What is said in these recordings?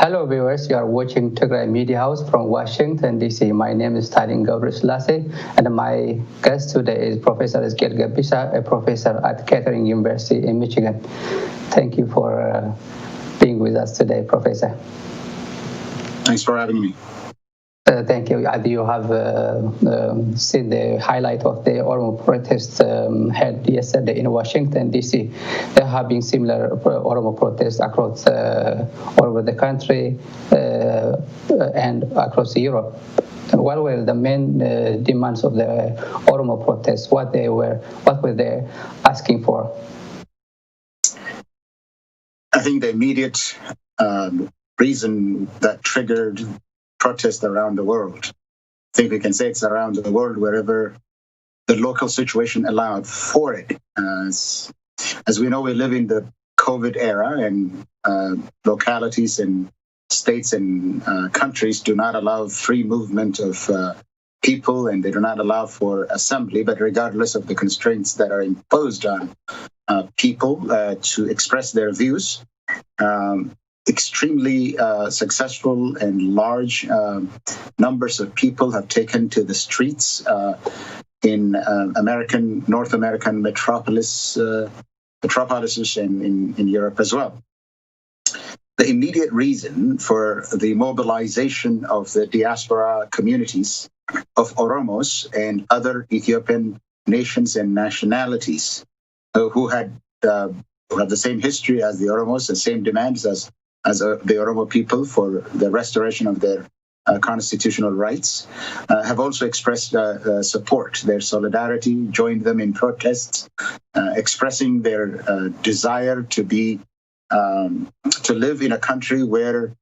Hello, viewers. You are watching Tigray Media House from Washington, D.C. My name is Tadin Gabriel and my guest today is Professor Ezekiel Gabisa, a professor at Kettering University in Michigan. Thank you for being with us today, Professor. Thanks for having me. Thank you. You have seen the highlight of the Oromo protests held yesterday in Washington, D.C. There have been similar Oromo protests across all over the country and across Europe. What were the main demands of the Oromo protests? What were they asking for? I think the immediate reason that triggered protest around the world. I think we can say it's around the world wherever the local situation allowed for it. As we know, we live in the COVID era, and localities and states and countries do not allow free movement of people, and they do not allow for assembly. But regardless of the constraints that are imposed on people to express their views, extremely successful and large numbers of people have taken to the streets in North American metropolises and in Europe as well. The immediate reason for the mobilization of the diaspora communities of Oromos and other Ethiopian nations and nationalities who have the same history as the Oromos, the same demands as the Oromo people for the restoration of their constitutional rights, have also expressed support, their solidarity, joined them in protests, expressing their desire to live in a country where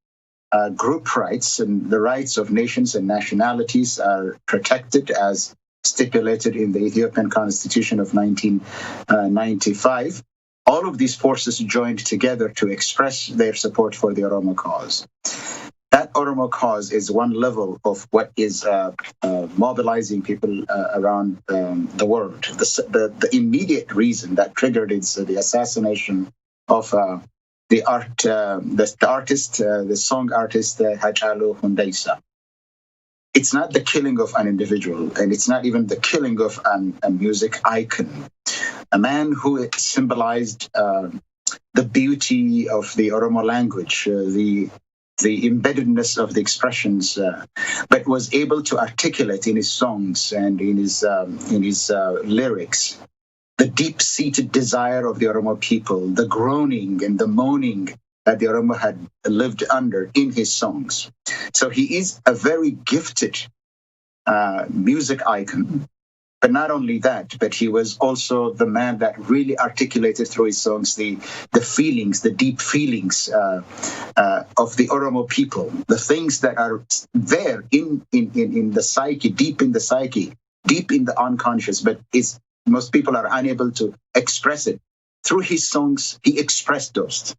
group rights and the rights of nations and nationalities are protected as stipulated in the Ethiopian Constitution of 1995. All of these forces joined together to express their support for the Oromo cause. That Oromo cause is one level of what is mobilizing people around the world. The immediate reason that triggered is the assassination of the song artist Hachalu Hundeisa. It's not the killing of an individual, and it's not even the killing of a music icon. A man who symbolized the beauty of the Oromo language, the embeddedness of the expressions, but was able to articulate in his songs and in his lyrics the deep-seated desire of the Oromo people, the groaning and the moaning that the Oromo had lived under in his songs. So he is a very gifted music icon. But not only that, but he was also the man that really articulated through his songs the feelings, the deep feelings of the Oromo people, the things that are there in the psyche, deep in the unconscious, but most people are unable to express it. Through his songs, he expressed those.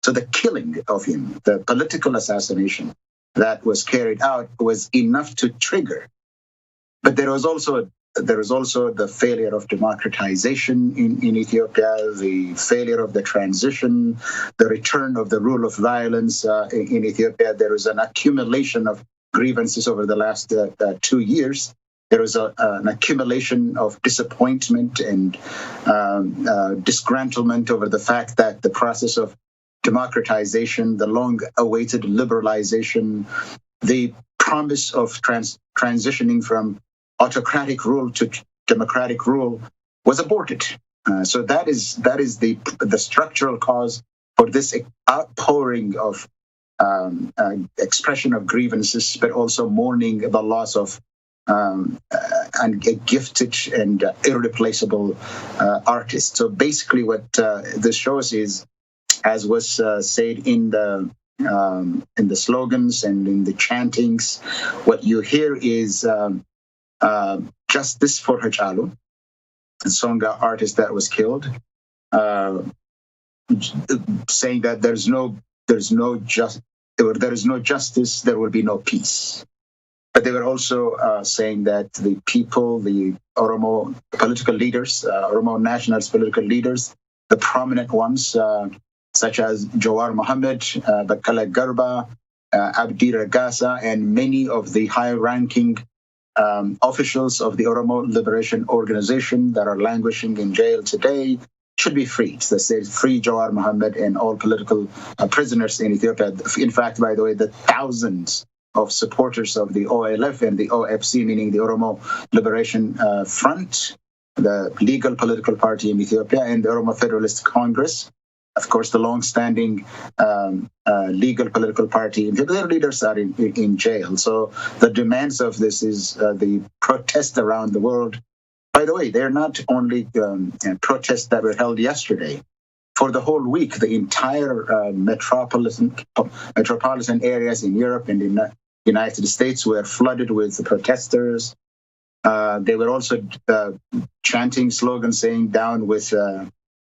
So the killing of him, the political assassination that was carried out was enough to trigger. But there was also the failure of democratization in Ethiopia, the failure of the transition, the return of the rule of violence in Ethiopia. There was an accumulation of grievances over the last 2 years. There was an accumulation of disappointment and disgruntlement over the fact that the process of democratization, the long-awaited liberalization, the promise of transitioning from autocratic rule to democratic rule was aborted. So that is the structural cause for this outpouring of expression of grievances, but also mourning the loss of a gifted and irreplaceable artist. So basically, what this shows is, as was said in the slogans and in the chantings, what you hear is justice for Hachalu, the Songa artist that was killed, saying that there is no justice, there will be no peace. But they were also saying that the people, the Oromo political leaders, Oromo nationalist political leaders, the prominent ones, such as Jawar Mohammed, Bakala Garba, Abdi Ragasa, and many of the high-ranking officials of the Oromo Liberation Organization that are languishing in jail today should be freed. They say free Jawar Mohammed and all political prisoners in Ethiopia. In fact, by the way, the thousands of supporters of the OLF and the OFC, meaning the Oromo Liberation Front, the legal political party in Ethiopia, and the Oromo Federalist Congress, of course, the long-standing legal political party. Their leaders are in jail. So the demands of this is the protest around the world. By the way, they're not only protests that were held yesterday. For the whole week, the entire metropolitan areas in Europe and in the United States were flooded with protesters. They were also chanting slogans saying, "Down with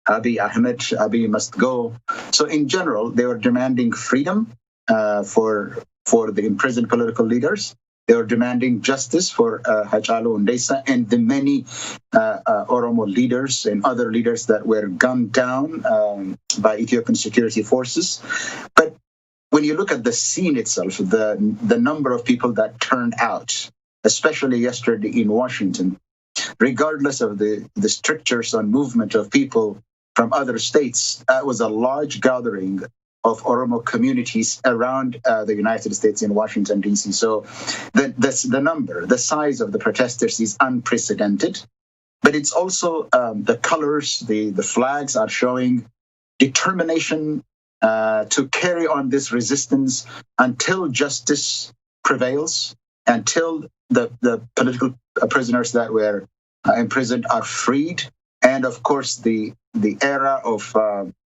Abiy Ahmed, Abiy must go." So in general, they were demanding freedom for the imprisoned political leaders. They were demanding justice for Hachalu Hundessa and the many Oromo leaders and other leaders that were gunned down by Ethiopian security forces. But when you look at the scene itself, the number of people that turned out, especially yesterday in Washington, regardless of the strictures on movement of people from other states, that was a large gathering of Oromo communities around the United States in Washington, D.C. So the number, the size of the protesters is unprecedented. But it's also the colors, the flags are showing determination to carry on this resistance until justice prevails, until the political prisoners that were imprisoned are freed. And of course, the era of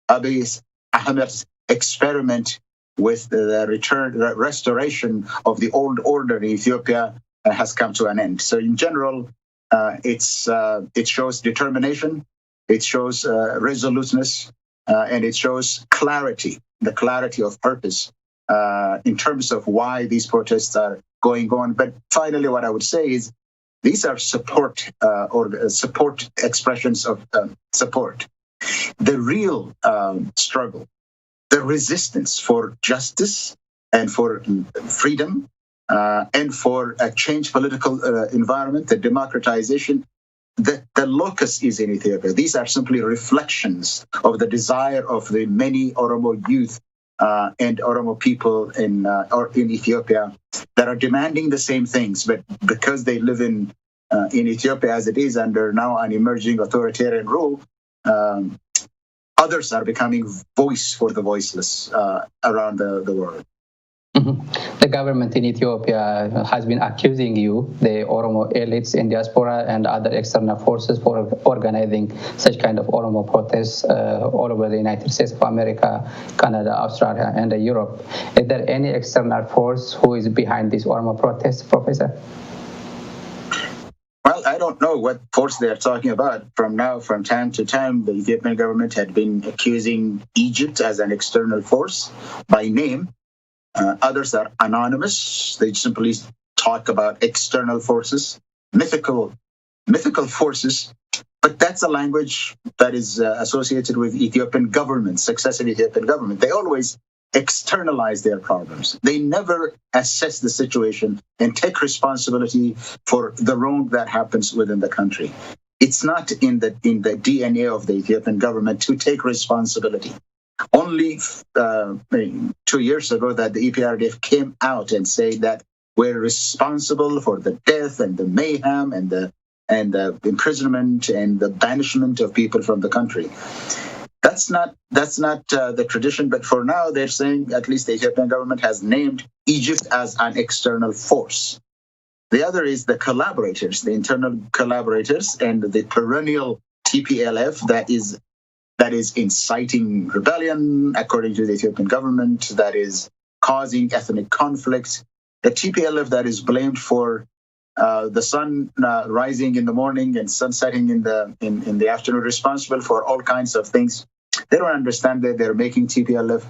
Abiy Ahmed's experiment with the restoration of the old order in Ethiopia has come to an end. So in general, it shows determination, it shows resoluteness, and it shows clarity, the clarity of purpose in terms of why these protests are going on. But finally, what I would say is these are support expressions of support. The real struggle, the resistance for justice and for freedom and for a changed political environment, the democratization, the locus is in Ethiopia. These are simply reflections of the desire of the many Oromo youth and Oromo people in Ethiopia that are demanding the same things, but because they live in Ethiopia as it is under now an emerging authoritarian rule, others are becoming voice for the voiceless around the world. Mm-hmm. The government in Ethiopia has been accusing you, the Oromo elites in diaspora and other external forces, for organizing such kind of Oromo protests all over the United States of America, Canada, Australia, and Europe. Is there any external force who is behind these Oromo protests, Professor? Well, I don't know what force they're talking about. From time to time, the Ethiopian government had been accusing Egypt as an external force by name. Others are anonymous. They simply talk about external forces, mythical forces. But that's a language that is associated with Ethiopian government, successive Ethiopian government. They always externalize their problems. They never assess the situation and take responsibility for the wrong that happens within the country. It's not in the DNA of the Ethiopian government to take responsibility. Only 2 years ago that the EPRDF came out and said that we're responsible for the death and the mayhem and the imprisonment and the banishment of people from the country. That's not the tradition, but for now they're saying at least the Ethiopian government has named Egypt as an external force. The other is the collaborators, the internal collaborators, and the perennial TPLF that is inciting rebellion, according to the Ethiopian government, that is causing ethnic conflict. The TPLF that is blamed for the sun rising in the morning and sun setting in the afternoon, responsible for all kinds of things. They don't understand that they're making TPLF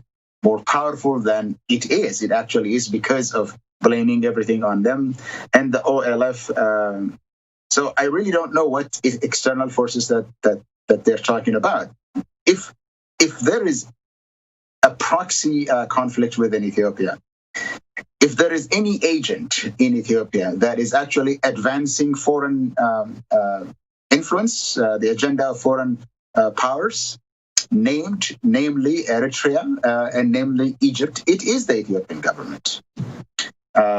more powerful than it is. It actually is because of blaming everything on them and the OLF. So I really don't know what external forces that they're talking about. If there is a proxy conflict within Ethiopia, if there is any agent in Ethiopia that is actually advancing foreign influence, the agenda of foreign powers, namely Eritrea and namely Egypt, it is the Ethiopian government.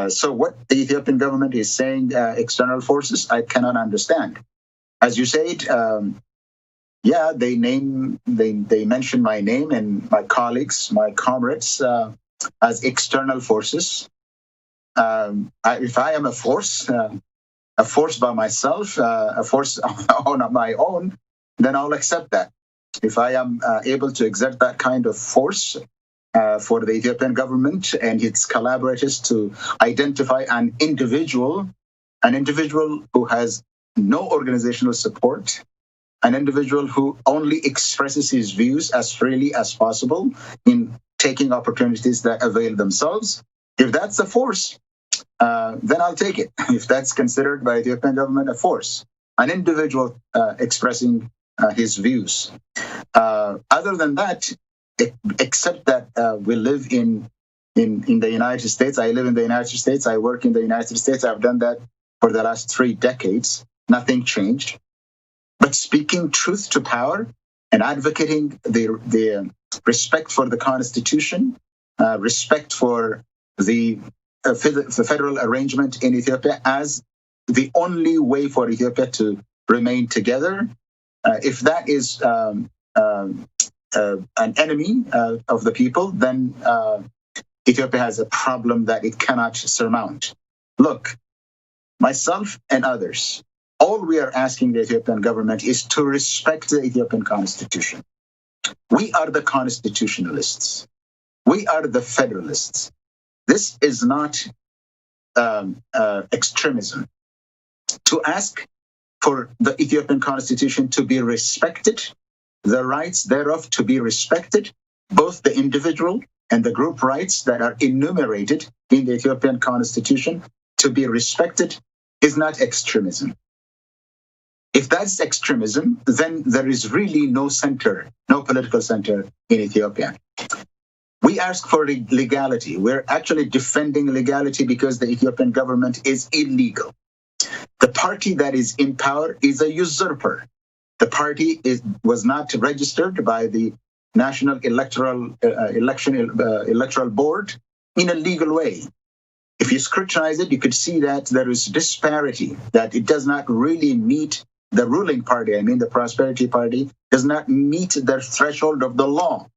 So what the Ethiopian government is saying, external forces, I cannot understand. As you said, they mention my name and my colleagues, my comrades as external forces. If I am a force by myself, a force on my own, then I'll accept that. If I am able to exert that kind of force for the Ethiopian government and its collaborators to identify an individual who has no organizational support, an individual who only expresses his views as freely as possible in taking opportunities that avail themselves, if that's a force, then I'll take it. If that's considered by the Ethiopian government a force, an individual expressing his views. Other than that, except that we live in the United States, I live in the United States, I work in the United States, I've done that for the last 3 decades, nothing changed. But speaking truth to power and advocating the respect for the Constitution, respect for the federal arrangement in Ethiopia as the only way for Ethiopia to remain together. If that is an enemy of the people, then Ethiopia has a problem that it cannot surmount. Look, myself and others, all we are asking the Ethiopian government is to respect the Ethiopian Constitution. We are the constitutionalists. We are the federalists. This is not extremism. To ask for the Ethiopian Constitution to be respected, the rights thereof to be respected, both the individual and the group rights that are enumerated in the Ethiopian Constitution to be respected, is not extremism. If that's extremism, then there is really no center, no political center in Ethiopia. We ask for legality. We're actually defending legality because the Ethiopian government is illegal. The party that is in power is a usurper. The party was not registered by the National Electoral Board in a legal way. If you scrutinize it, you could see that there is disparity, that it does not really meet the ruling party, I mean the Prosperity Party, does not meet the threshold of the law.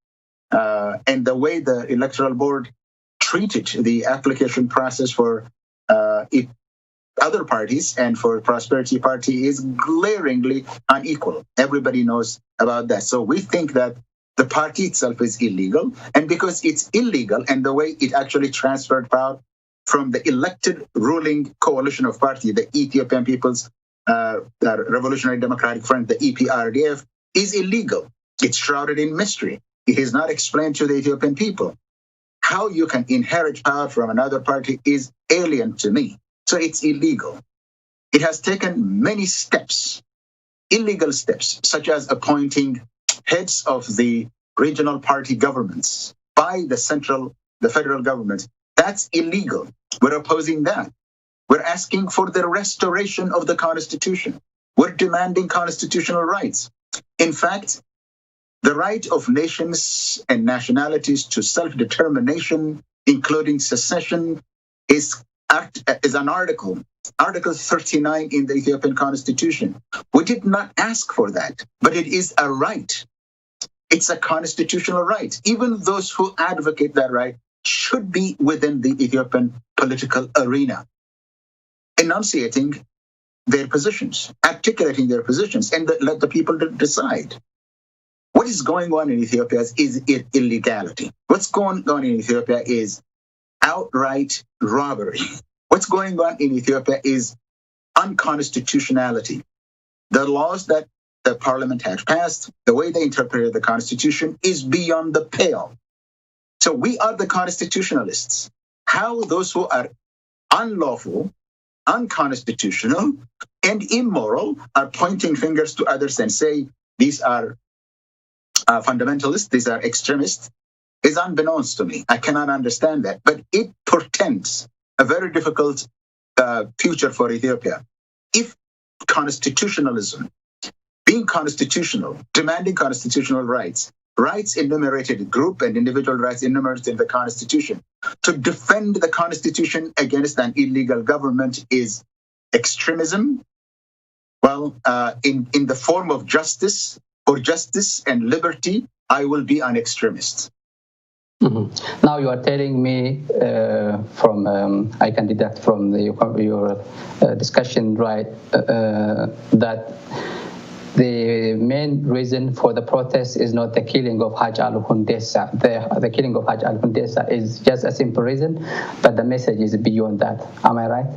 And the way the Electoral Board treated the application process for other parties and for Prosperity Party is glaringly unequal. Everybody knows about that. So we think that the party itself is illegal. And because it's illegal and the way it actually transferred power from the elected ruling coalition of party, the Ethiopian People's Revolutionary Democratic Front, the EPRDF, is illegal. It's shrouded in mystery. It is not explained to the Ethiopian people. How you can inherit power from another party is alien to me. So it's illegal. It has taken many steps, illegal steps, such as appointing heads of the regional party governments by the federal government. That's illegal. We're opposing that. We're asking for the restoration of the Constitution. We're demanding constitutional rights. In fact, the right of nations and nationalities to self-determination, including secession, is an article 39 in the Ethiopian Constitution. We did not ask for that, but it is a right. It's a constitutional right. Even those who advocate that right should be within the Ethiopian political arena, enunciating their positions, articulating their positions, and let the people decide. What is going on in Ethiopia is illegality. What's going on in Ethiopia is outright robbery. What's going on in Ethiopia is unconstitutionality. The laws that the parliament had passed, the way they interpreted the Constitution is beyond the pale. So we are the constitutionalists. How those who are unlawful, unconstitutional, and immoral are pointing fingers to others and say these are fundamentalists, these are extremists, is unbeknownst to me. I cannot understand that. But it portends a very difficult future for Ethiopia. If constitutionalism, being constitutional, demanding constitutional rights, rights enumerated, group and individual rights enumerated in the Constitution, to defend the Constitution against an illegal government is extremism. Well, in the form of justice, for justice and liberty, I will be an extremist. Mm-hmm. Now you are telling me I can deduct from your discussion, right, that the main reason for the protest is not the killing of Hachalu Hundessa. The killing of Hachalu Hundessa is just a simple reason, but the message is beyond that. Am I right?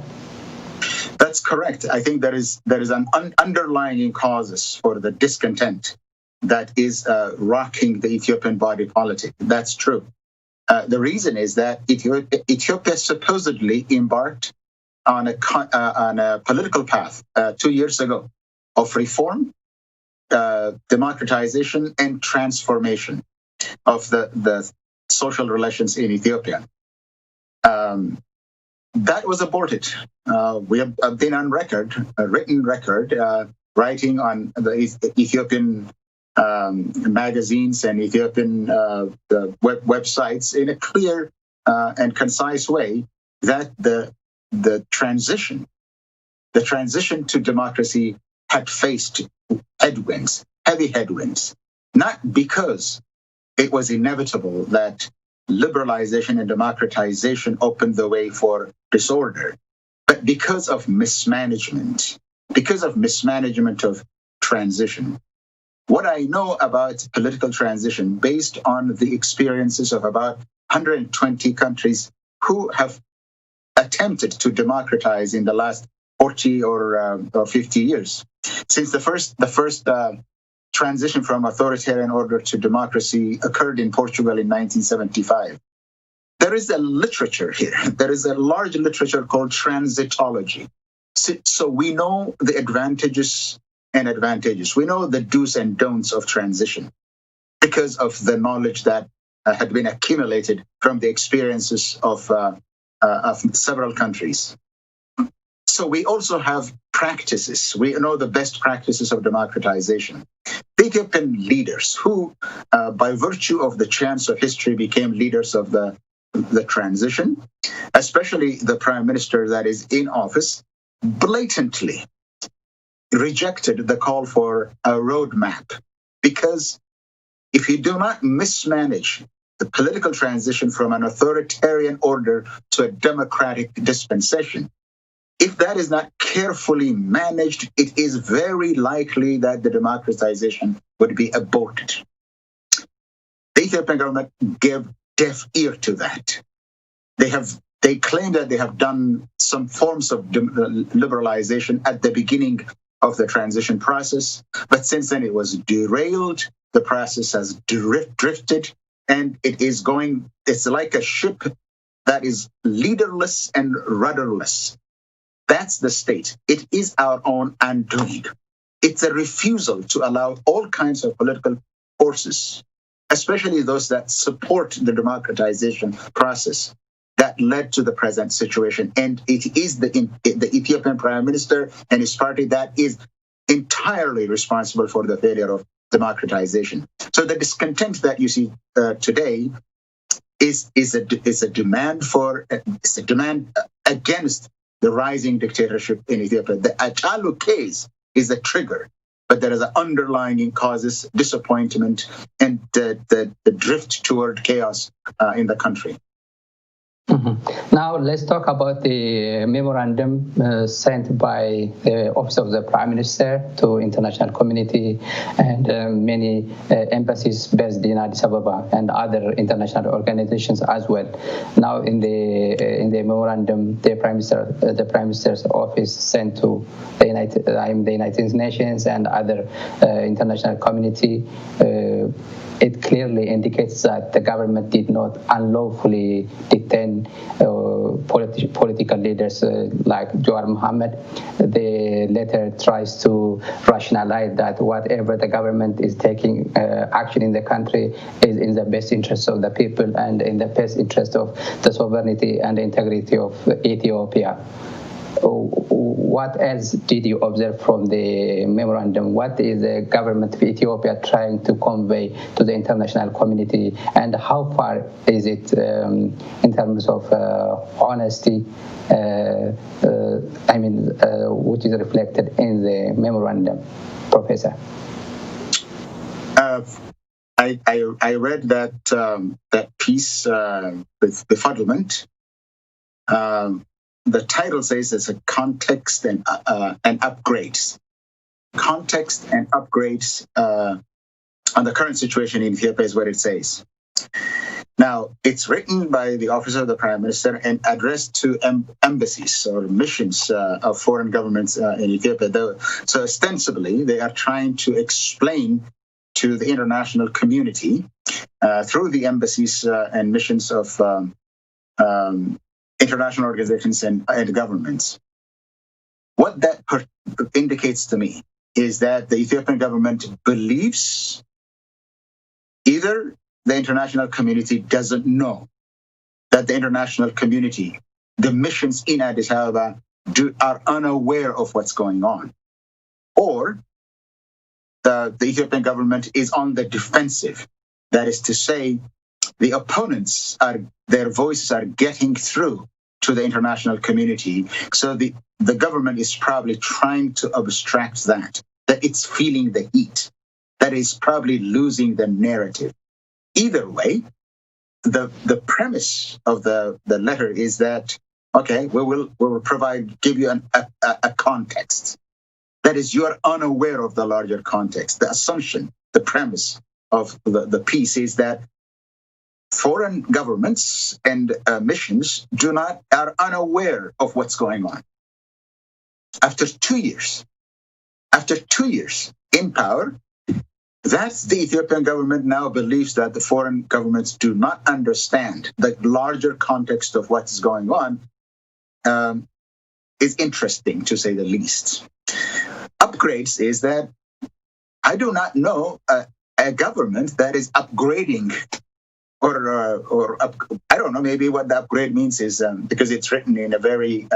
That's correct. I think there is an underlying causes for the discontent that is rocking the Ethiopian body politic. That's true. The reason is that Ethiopia supposedly embarked on a political path 2 years ago of reform, democratization, and transformation of the social relations in Ethiopia. That was aborted. We have been on record, a written record, writing on the Ethiopian magazines and Ethiopian websites in a clear and concise way that the transition to democracy had faced heavy headwinds, not because it was inevitable that liberalization and democratization opened the way for disorder, but because of mismanagement of transition. What I know about political transition, based on the experiences of about 120 countries who have attempted to democratize in the last 40 or 50 years, since the first transition from authoritarian order to democracy occurred in Portugal in 1975. There is a literature here. There is a large literature called transitology. So we know the advantages and advantages. We know the do's and don'ts of transition because of the knowledge that had been accumulated from the experiences of several countries. So we also have practices. We know the best practices of democratization. The Ethiopian leaders who, by virtue of the chance of history, became leaders of the transition, especially the prime minister that is in office, blatantly rejected the call for a roadmap, because if you do not mismanage the political transition from an authoritarian order to a democratic dispensation, if that is not carefully managed, it is very likely that the democratization would be aborted. The Ethiopian government gave deaf ear to that. They claim that they have done some forms of liberalization at the beginning of the transition process, but since then it was derailed. The process has drifted, and it's like a ship that is leaderless and rudderless. That's the state. It is our own undoing. It's a refusal to allow all kinds of political forces, especially those that support the democratization process, that led to the present situation. And it is the Ethiopian prime minister and his party that is entirely responsible for the failure of democratization. So the discontent that you see today is a demand against the rising dictatorship in Ethiopia. The Hachalu case is a trigger, but there is an underlying causes, disappointment, and the drift toward chaos in the country. Mm-hmm. Now let's talk about the memorandum sent by the Office of the Prime Minister to international community and many embassies based in Addis Ababa and other international organizations as well. Now in the memorandum, the Prime Minister's office sent to the United Nations and other international community. It clearly indicates that the government did not unlawfully detain political leaders like Jawar Mohammed. The letter tries to rationalize that whatever the government is taking action in the country is in the best interest of the people and in the best interest of the sovereignty and integrity of Ethiopia. What else did you observe from the memorandum? What is the government of Ethiopia trying to convey to the international community, and how far is it in terms of honesty, which is reflected in the memorandum, Professor? I read that piece with befuddlement. The title says it's a context and upgrades. Context and upgrades on the current situation in Ethiopia is what it says. Now, it's written by the Office of the Prime Minister and addressed to embassies or missions of foreign governments in Ethiopia. So ostensibly, they are trying to explain to the international community through the embassies and missions of international organizations and governments. What that indicates to me is that the Ethiopian government believes either the international community doesn't know that the international community, the missions in Addis Ababa, are unaware of what's going on, or the Ethiopian government is on the defensive. That is to say, the opponents their voices are getting through to the international community. So the government is probably trying to abstract that it's feeling the heat, that is probably losing the narrative. Either way, the premise of the letter is that, okay, we will give you a context. That is, you are unaware of the larger context. The assumption, the premise of the piece is that foreign governments and missions are unaware of what's going on. After 2 years in power, that's the Ethiopian government now believes that the foreign governments do not understand the larger context of what's going on. Is interesting, to say the least. Upgrades is that I do not know a government that is upgrading or I don't know, maybe what the upgrade means is because it's written in a very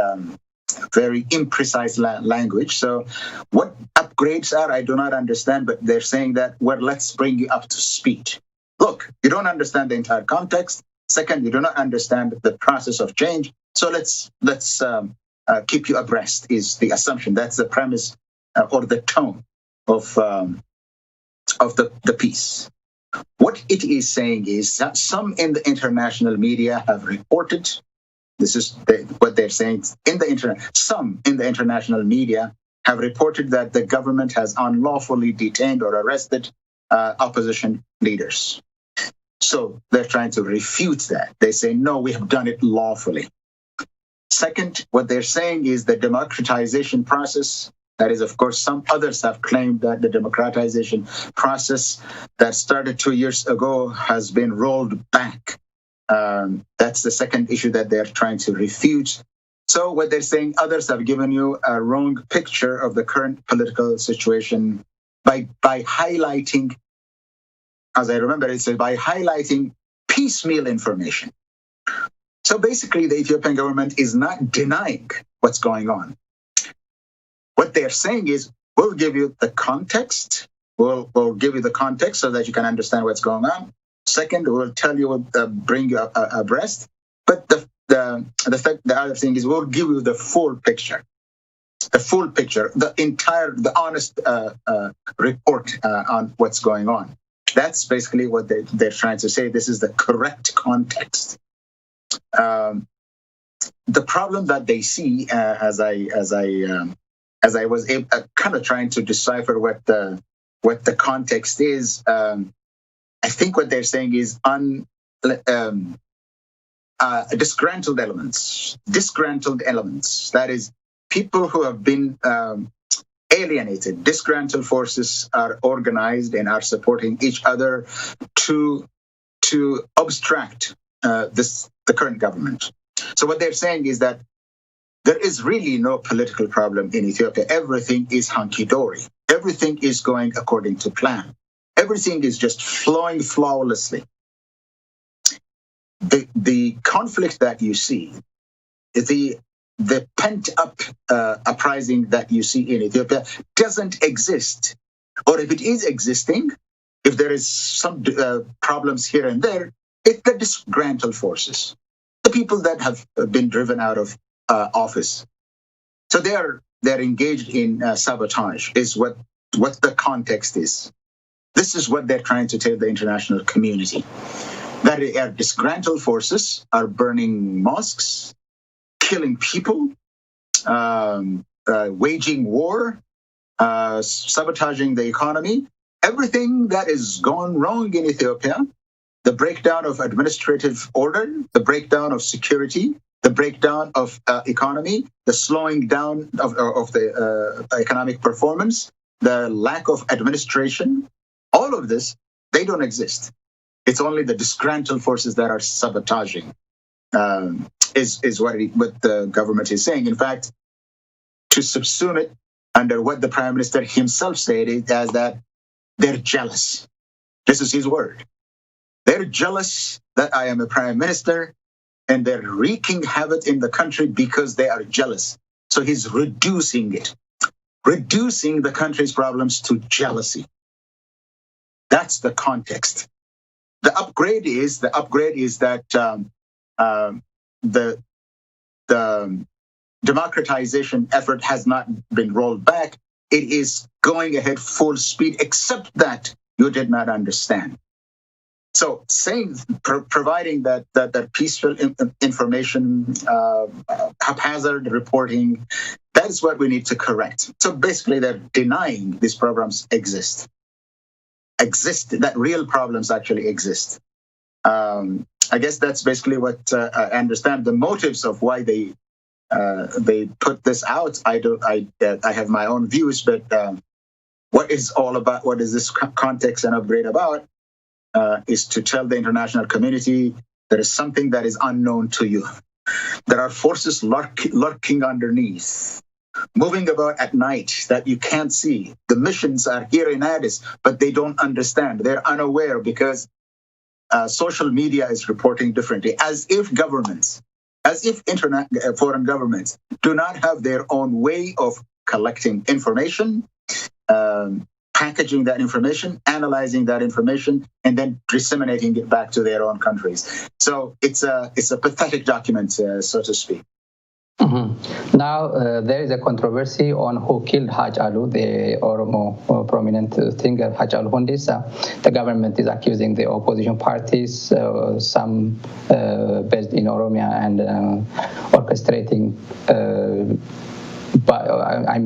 imprecise language. So what upgrades are, I do not understand, but they're saying that, well, let's bring you up to speed. Look, you don't understand the entire context. Second, you do not understand the process of change. So let's keep you abreast is the assumption. That's the premise or the tone of the piece. What it is saying is that some in the international media have reported, this is what they're saying, some in the international media have reported that the government has unlawfully detained or arrested opposition leaders. So they're trying to refute that. They say, no, we have done it lawfully. Second, what they're saying is the democratization process. That is, of course, some others have claimed that the democratization process that started 2 years ago has been rolled back. That's the second issue that they're trying to refute. So what they're saying, others have given you a wrong picture of the current political situation by highlighting, as I remember it said, by highlighting piecemeal information. So basically, the Ethiopian government is not denying what's going on. What they're saying is, we'll give you the context. We'll give you the context so that you can understand what's going on. Second, we'll tell you, bring you abreast. But the other thing is, we'll give you the full picture, the honest report on what's going on. That's basically what they're trying to say. This is the correct context. The problem that they see, as I was kind of trying to decipher what the context is, I think what they're saying is disgruntled elements. That is, people who have been alienated. Disgruntled forces are organized and are supporting each other to obstruct the current government. So what they're saying is that there is really no political problem in Ethiopia. Everything is hunky-dory. Everything is going according to plan. Everything is just flowing flawlessly. The conflict that you see, the pent-up uprising that you see in Ethiopia doesn't exist. Or if it is existing, if there is some problems here and there, it's the disgruntled forces, the people that have been driven out of office. So they're engaged in sabotage, is what the context is. This is what they're trying to tell the international community. That disgruntled forces are burning mosques, killing people, waging war, sabotaging the economy. Everything that is gone wrong in Ethiopia, the breakdown of administrative order, the breakdown of security, the breakdown of economy, the slowing down of the economic performance, the lack of administration, all of this, they don't exist. It's only the disgruntled forces that are sabotaging, is what the government is saying. In fact, to subsume it under what the Prime Minister himself stated as that they're jealous. This is his word. They're jealous that I am a Prime Minister, and they're wreaking havoc in the country because they are jealous. So he's reducing the country's problems to jealousy. That's the context. The upgrade is that the democratization effort has not been rolled back. It is going ahead full speed, except that you did not understand. So providing that peaceful information, haphazard reporting, that is what we need to correct. So basically they're denying these programs exist, that real problems actually exist. I guess that's basically what I understand the motives of why they put this out. I have my own views, but what is this context and upgrade about is to tell the international community there is something that is unknown to you. There are forces lurking underneath, moving about at night that you can't see. The missions are here in Addis, but they don't understand. They're unaware because social media is reporting differently, as if foreign governments do not have their own way of collecting information, packaging that information, analyzing that information, and then disseminating it back to their own countries. So it's a pathetic document, so to speak. Mm-hmm. Now, there is a controversy on who killed Hachalu, the Oromo prominent thinker Hachalu Hundessa. The government is accusing the opposition parties, some based in Oromia, and orchestrating. But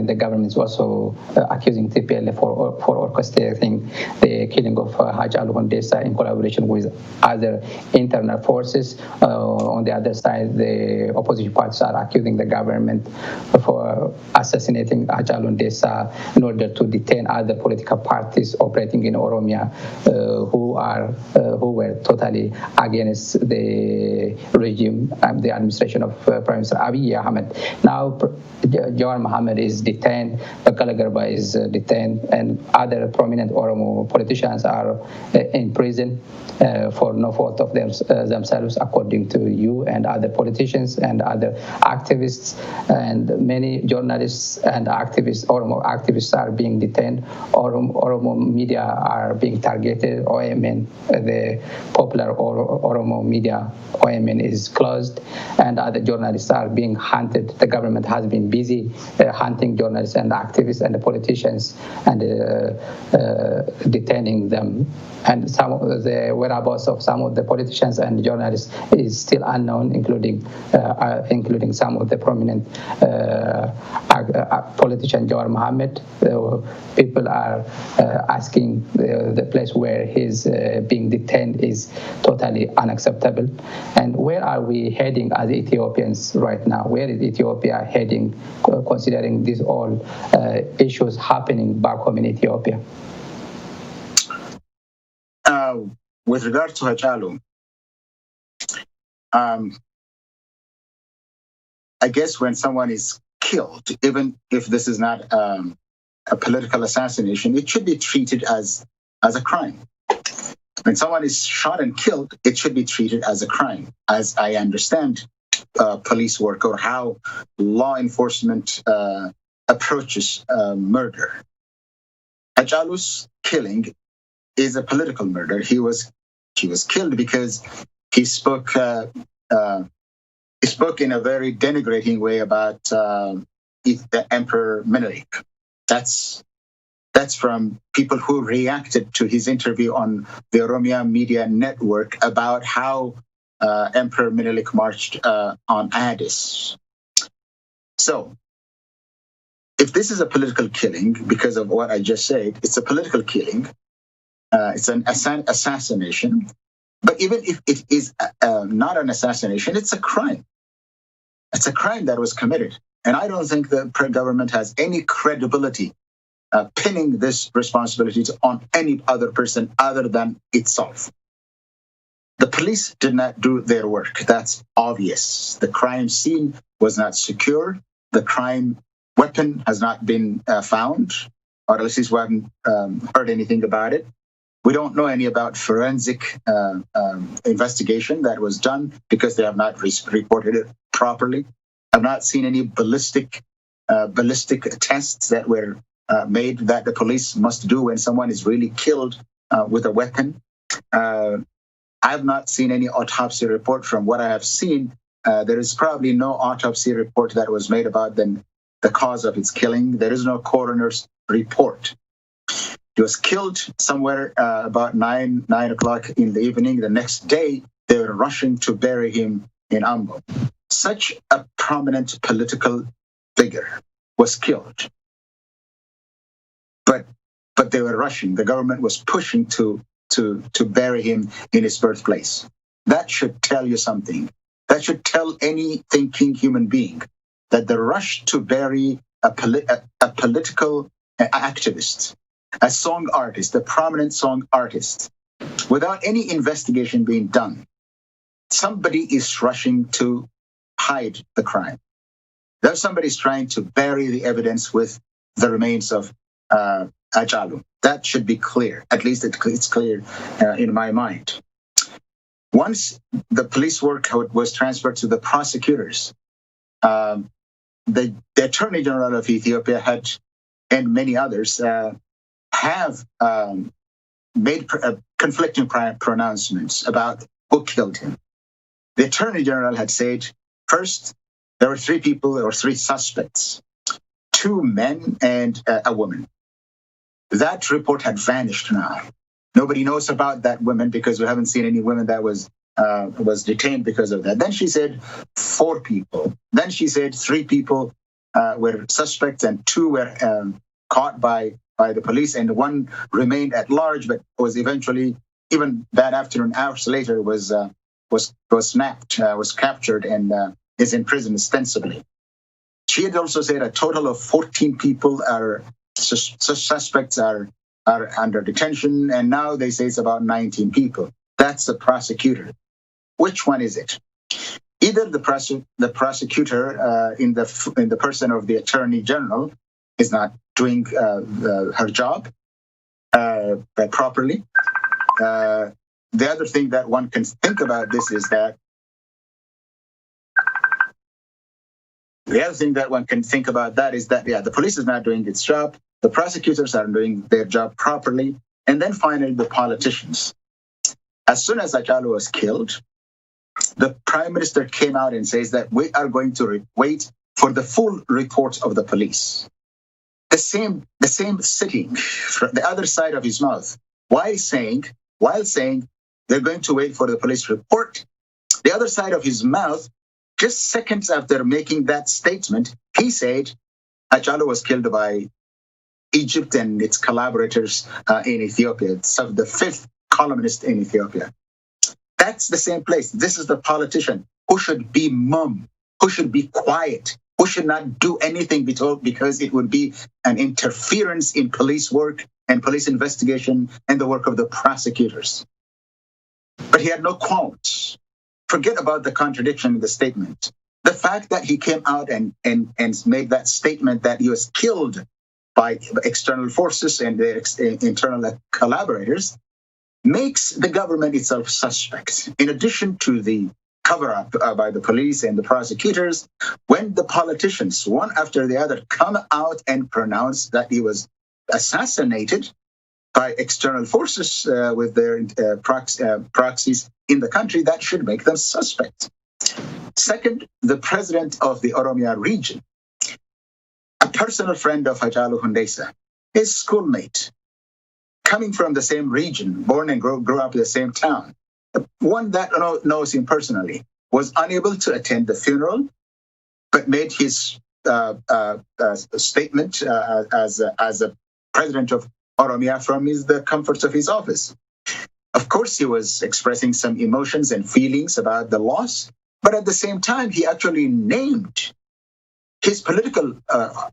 the government is also accusing TPLF for orchestrating the killing of Hachalu Hundessa in collaboration with other internal forces. On the other side, the opposition parties are accusing the government for assassinating Hachalu Hundessa in order to detain other political parties operating in Oromia who were totally against the regime and the administration of Prime Minister Abiy Ahmed. Now, Jawar Mohammed is detained, Baqqala Garba is detained, and other prominent Oromo politicians are in prison for no fault of themselves, according to you and other politicians and other activists. And many journalists and activists, Oromo activists, are being detained. Oromo media are being targeted. OMN, the popular Oromo media, OMN is closed, and other journalists are being hunted. The government has been busy hunting journalists and activists and the politicians and detaining them. And some of the whereabouts of some of the politicians and journalists is still unknown, including some of the prominent politician Jawar Mohammed. People are asking the place where he's being detained is totally unacceptable. And where are we heading as Ethiopians right now? Where is Ethiopia heading, considering these all issues happening back home in Ethiopia? With regard to Hachalu, I guess when someone is killed, even if this is not a political assassination, it should be treated as a crime. When someone is shot and killed, it should be treated as a crime, as I understand police work or how law enforcement approaches murder. Hachalu's killing is a political murder. He was killed because he spoke in a very denigrating way about the Emperor Menelik. That's from people who reacted to his interview on the Oromo media network about how Emperor Menelik marched on Addis. So, if this is a political killing, because of what I just said, it's a political killing. It's an assassination. But even if it is not an assassination, it's a crime. It's a crime that was committed. And I don't think the government has any credibility pinning this responsibility on any other person other than itself. The police did not do their work. That's obvious. The crime scene was not secure. The crime weapon has not been found, or at least we haven't heard anything about it. We don't know any about forensic investigation that was done because they have not reported it properly. I've not seen any ballistic tests that were made that the police must do when someone is really killed with a weapon. I've not seen any autopsy report. From what I have seen, there is probably no autopsy report that was made about the cause of its killing. There is no coroner's report. He was killed somewhere about 9 o'clock in the evening. The next day, they were rushing to bury him in Ambo. Such a prominent political figure was killed. But they were rushing. The government was pushing to bury him in his birthplace. That should tell you something. That should tell any thinking human being that the rush to bury a political activist, a song artist, a prominent song artist, without any investigation being done, somebody is rushing to hide the crime. There's somebody's trying to bury the evidence with the remains of Hachalu. That should be clear. At least it's clear in my mind. Once the police work was transferred to the prosecutors, the Attorney General of Ethiopia and many others have made conflicting pronouncements about who killed him. The Attorney General had said, first, there were 3 people or 3 suspects, 2 men and a woman. That report had vanished now. Nobody knows about that woman because we haven't seen any women that was detained because of that. Then she said 4 people. Then she said 3 people were suspects and 2 were caught by the police, and 1 remained at large, but was eventually, even that afternoon, hours later, was snapped, was captured, and is in prison ostensibly. She had also said a total of 14 people suspects are under detention, and now they say it's about 19 people. That's the prosecutor. Which one is it? Either the prosecutor in the person of the Attorney General is not doing her job properly. The other thing that one can think about this is that the police is not doing its job. The prosecutors aren't doing their job properly. And then finally, the politicians. As soon as Hachalu was killed, the Prime Minister came out and says that we are going to wait for the full report of the police. The same sitting from the other side of his mouth, while saying they're going to wait for the police report. The other side of his mouth, just seconds after making that statement, he said Hachalu was killed by Egypt and its collaborators in Ethiopia. So the 5th columnist in Ethiopia. That's the same place. This is the politician who should be mum, who should be quiet, who should not do anything because it would be an interference in police work and police investigation and the work of the prosecutors. But he had no qualms. Forget about the contradiction in the statement. The fact that he came out and made that statement that he was killed by external forces and their internal collaborators makes the government itself suspect. In addition to the cover-up by the police and the prosecutors, when the politicians, one after the other, come out and pronounce that he was assassinated by external forces with their proxies in the country, that should make them suspect. Second, the president of the Oromia region, a personal friend of Hachalu Hundeessa, his schoolmate, coming from the same region, born and grew up in the same town, one that knows him personally, was unable to attend the funeral, but made his statement as a president of Oromia from the comforts of his office. Of course, he was expressing some emotions and feelings about the loss, but at the same time, he actually named his political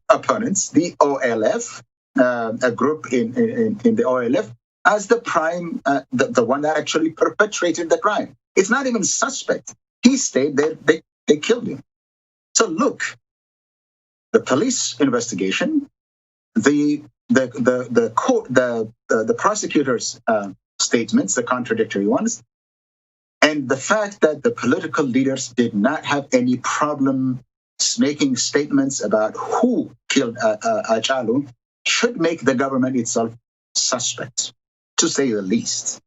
opponents, the OLF, a group in the OLF, as the prime, the one that actually perpetrated the crime. It's not even suspect. He stayed there. They killed him. So look, the police investigation, the prosecutors' statements, the contradictory ones, and the fact that the political leaders did not have any problem making statements about who killed Hachalu should make the government itself suspect, to say the least.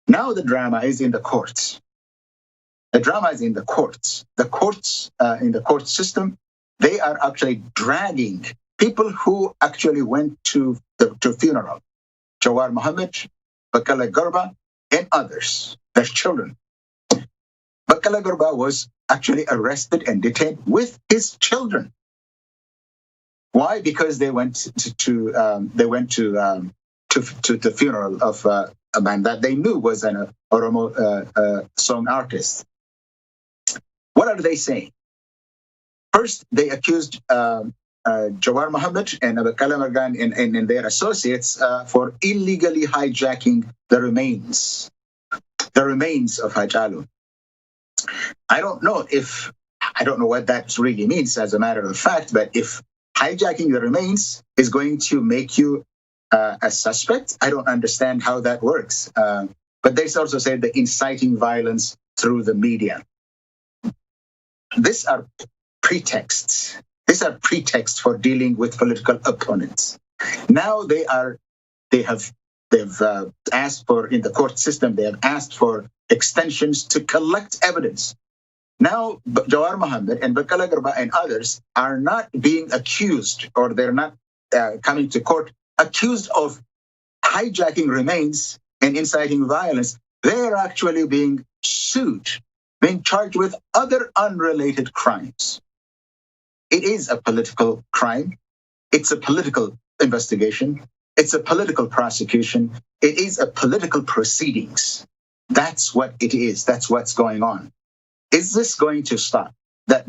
Now the drama is in the courts. The drama is in the courts. The courts, in the court system, they are actually dragging people who actually went to funeral. Jawar Mohammed, Bakala Garba, and others, their children. Bakala Garba was actually arrested and detained with his children. Why? Because they went to the funeral of a man that they knew was an Oromo song artist. What are they saying? First, they accused Jawar Mohammed and Bakala Margan and their associates for illegally hijacking the remains of Hachalu. I don't know what that really means as a matter of fact, but if hijacking the remains is going to make you a suspect, I don't understand how that works. But they also said the inciting violence through the media. These are pretexts. These are pretexts for dealing with political opponents. Now they've asked for, in the court system, they have asked for extensions to collect evidence. Now, Jawar Mohammed and Bakala Garba and others are not being accused, or they're not coming to court accused of hijacking remains and inciting violence. They're actually being sued, being charged with other unrelated crimes. It is a political crime. It's a political investigation. It's a political prosecution. It is a political proceedings. That's what it is. That's what's going on. Is this going to stop? That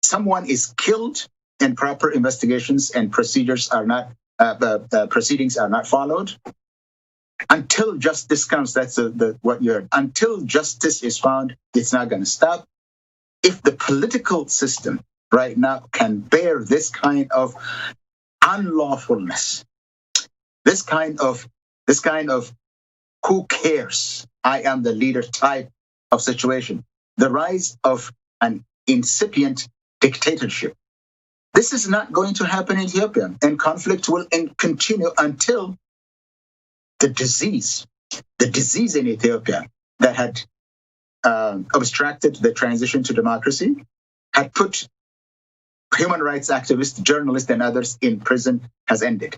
someone is killed and proper investigations and procedures are not, proceedings are not followed? Until justice comes, that's what you heard. Until justice is found, it's not going to stop. If the political system right now can bear this kind of unlawfulness, this kind of who cares? I am the leader type of situation, the rise of an incipient dictatorship. This is not going to happen in Ethiopia, and conflict will continue until the disease in Ethiopia that had obstructed the transition to democracy, had put human rights activists, journalists, and others in prison, has ended.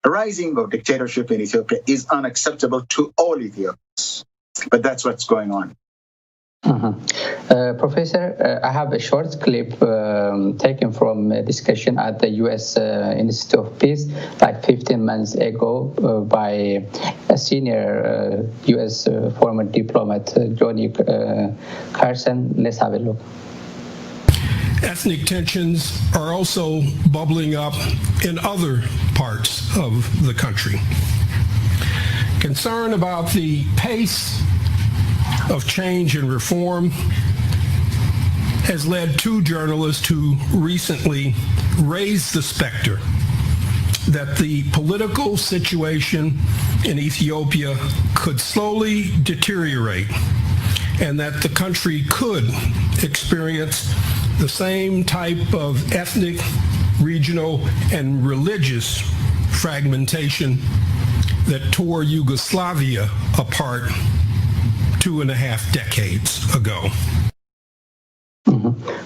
The rising of dictatorship in Ethiopia is unacceptable to all Ethiopians, but that's what's going on. Professor, I have a short clip taken from a discussion at the U.S. Institute of Peace, like 15 months ago, by a senior U.S. former diplomat, Johnny Carson. Let's have a look. Ethnic tensions are also bubbling up in other parts of the country. Concern about the pace of change and reform has led two journalists to recently raise the specter that the political situation in Ethiopia could slowly deteriorate and that the country could experience the same type of ethnic, regional, and religious fragmentation that tore Yugoslavia apart 2.5 decades ago.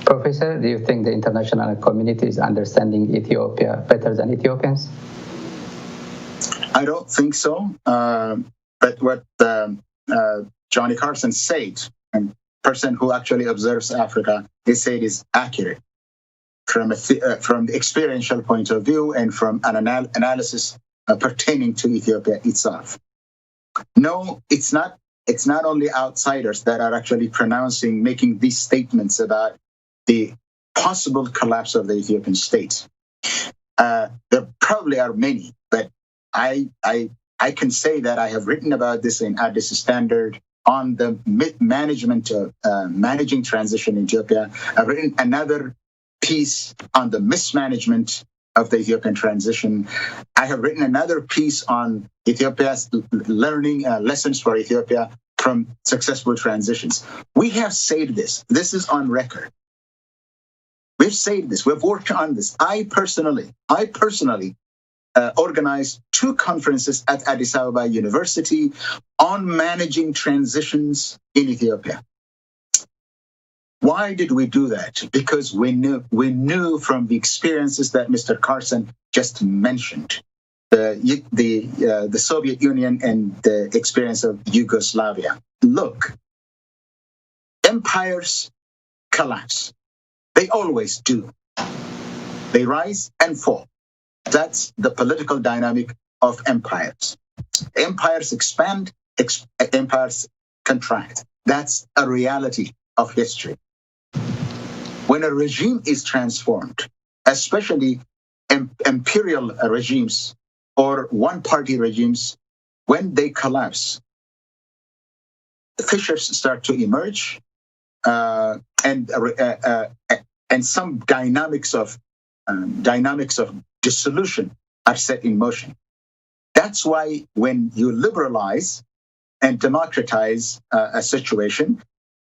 Professor, do you think the international community is understanding Ethiopia better than Ethiopians? I don't think so. But what Johnny Carson said, a person who actually observes Africa, he said is accurate from the experiential point of view and from an analysis pertaining to Ethiopia itself. No, it's not. It's not only outsiders that are actually making these statements about the possible collapse of the Ethiopian state. There probably are many, but I can say that I have written about this in Addis Standard on the management of managing transition in Ethiopia. I've written another piece on the mismanagement of the Ethiopian transition. I have written another piece on Ethiopia's learning lessons for Ethiopia from successful transitions. We have said this. This is on record. We've said this. We've worked on this. I personally organized 2 conferences at Addis Ababa University on managing transitions in Ethiopia. Why did we do that? Because we knew from the experiences that Mr. Carson just mentioned, the Soviet Union and the experience of Yugoslavia. Look, empires collapse. They always do. They rise and fall. That's the political dynamic of empires. Empires expand, empires contract. That's a reality of history. When a regime is transformed, especially imperial regimes or one-party regimes, when they collapse, fissures start to emerge, and some dynamics of dissolution are set in motion. That's why when you liberalize and democratize a situation,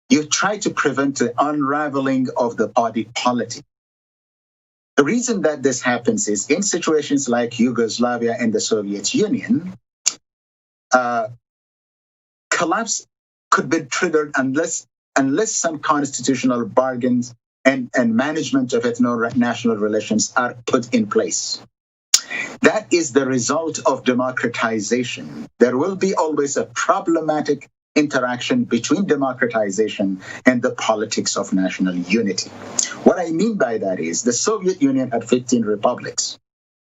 you try to prevent the unraveling of the body politic. The reason that this happens is in situations like Yugoslavia and the Soviet Union, collapse could be triggered unless some constitutional bargains and management of ethno-national relations are put in place. That is the result of democratization. There will be always a problematic interaction between democratization and the politics of national unity. What I mean by that is the Soviet Union had 15 republics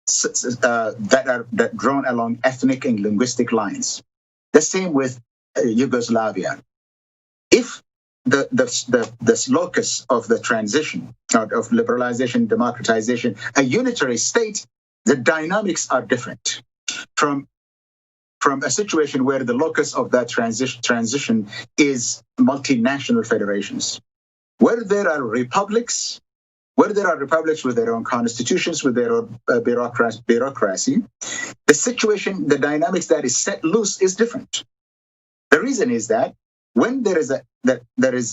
that are drawn along ethnic and linguistic lines. The same with Yugoslavia. If the locus of the transition, of liberalization, democratization, a unitary state, the dynamics are different from a situation where the locus of that transition is multinational federations. Where there are republics with their own constitutions, with their own bureaucracy, the situation, the dynamics that is set loose is different. The reason is that when there is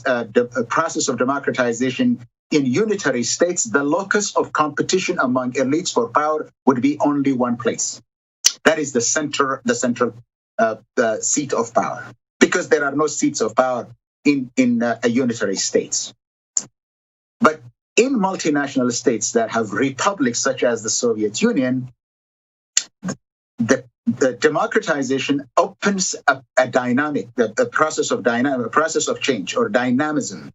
a process of democratization in unitary states, the locus of competition among elites for power would be only one place. That is the central seat of power, because there are no seats of power in a unitary states. But in multinational states that have republics such as the Soviet Union, the democratization opens up a dynamic, a process of change or dynamism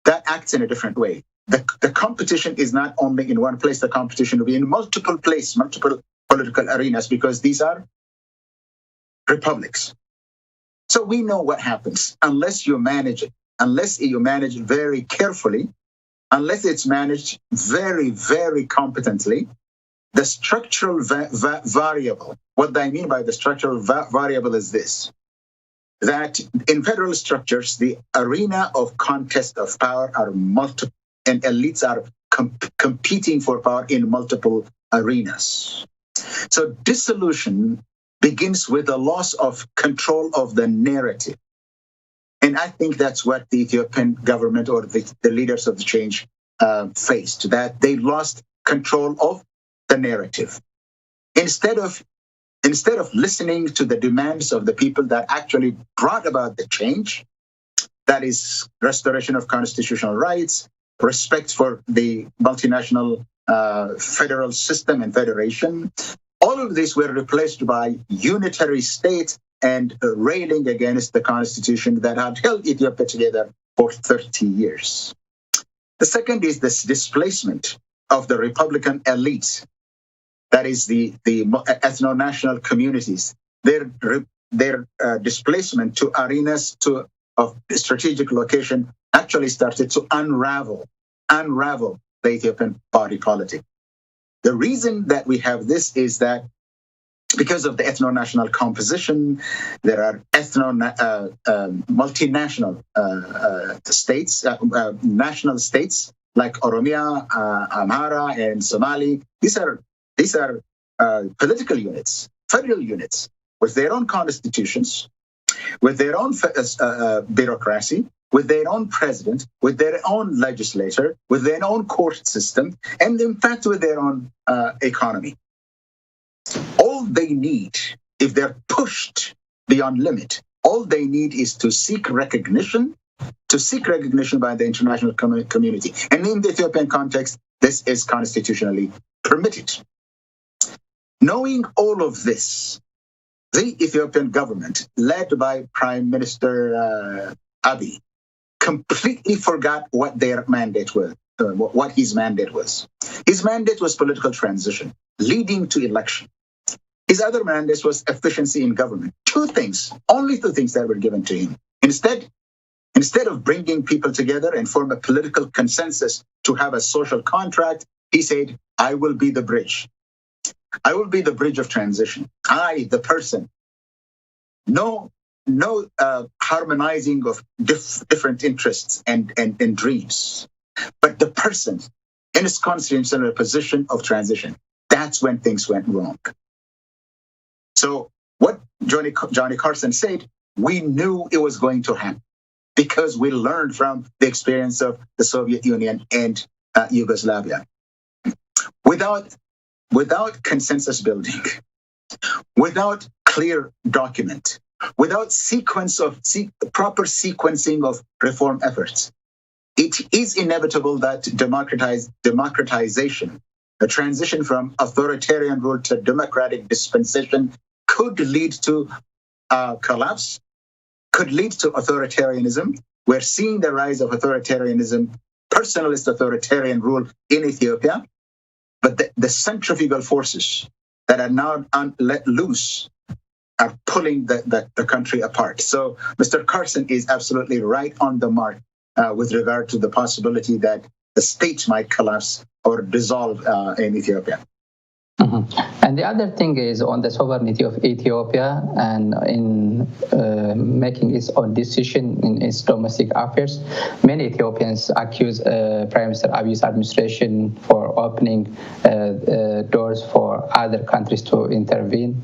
that acts in a different way. The competition is not only in one place, the competition will be in multiple places, multiple political arenas, because these are republics. So we know what happens unless you manage it, unless you manage it very carefully, unless it's managed very, very competently. The structural variable, what I mean by the structural variable is this. that in federal structures, the arena of contest of power are multiple, and elites are competing for power in multiple arenas. So dissolution begins with a loss of control of the narrative. And I think that's what the Ethiopian government or the leaders of the change faced, that they lost control of the narrative. Instead of listening to the demands of the people that actually brought about the change, that is restoration of constitutional rights, respect for the multinational federal system and federation, all of these were replaced by unitary state and railing against the constitution that had held Ethiopia together for 30 years. The second is this displacement of the Republican elites, that is the ethno-national communities, their displacement to arenas of strategic location actually started to unravel the Ethiopian party politic. The reason that we have this is that because of the ethno-national amposition, there are multinational states, national states like Oromia, Amhara, and Somali. These are political units, federal units, with their own constitutions, with their own bureaucracy, with their own president, with their own legislature, with their own court system, and in fact with their own economy. All they need, if they're pushed beyond limit, all they need is to seek recognition by the international community. And in the Ethiopian context, this is constitutionally permitted. Knowing all of this, the Ethiopian government, led by Prime Minister Abiy, completely forgot what their mandate was, what his mandate was. His mandate was political transition, leading to election. His other mandate was efficiency in government. Only two things that were given to him. Instead of bringing people together and form a political consensus to have a social contract, he said, I will be the bridge. I will be the bridge of transition. I, the person. No harmonizing of different interests and dreams, but the person in his constitutional position of transition. That's when things went wrong. So what Johnny Carson said, we knew it was going to happen because we learned from the experience of the Soviet Union and Yugoslavia. Without consensus building, without clear document, without proper sequencing of reform efforts, it is inevitable that democratization, a transition from authoritarian rule to democratic dispensation, could lead to collapse, could lead to authoritarianism. We're seeing the rise of authoritarianism, personalist authoritarian rule in Ethiopia. But the centrifugal forces that are now let loose are pulling the country apart. So Mr. Carson is absolutely right on the mark with regard to the possibility that the state might collapse or dissolve in Ethiopia. Mm-hmm. And the other thing is on the sovereignty of Ethiopia and in making its own decision in its domestic affairs. Many Ethiopians accuse Prime Minister Abiy's administration for opening doors for other countries to intervene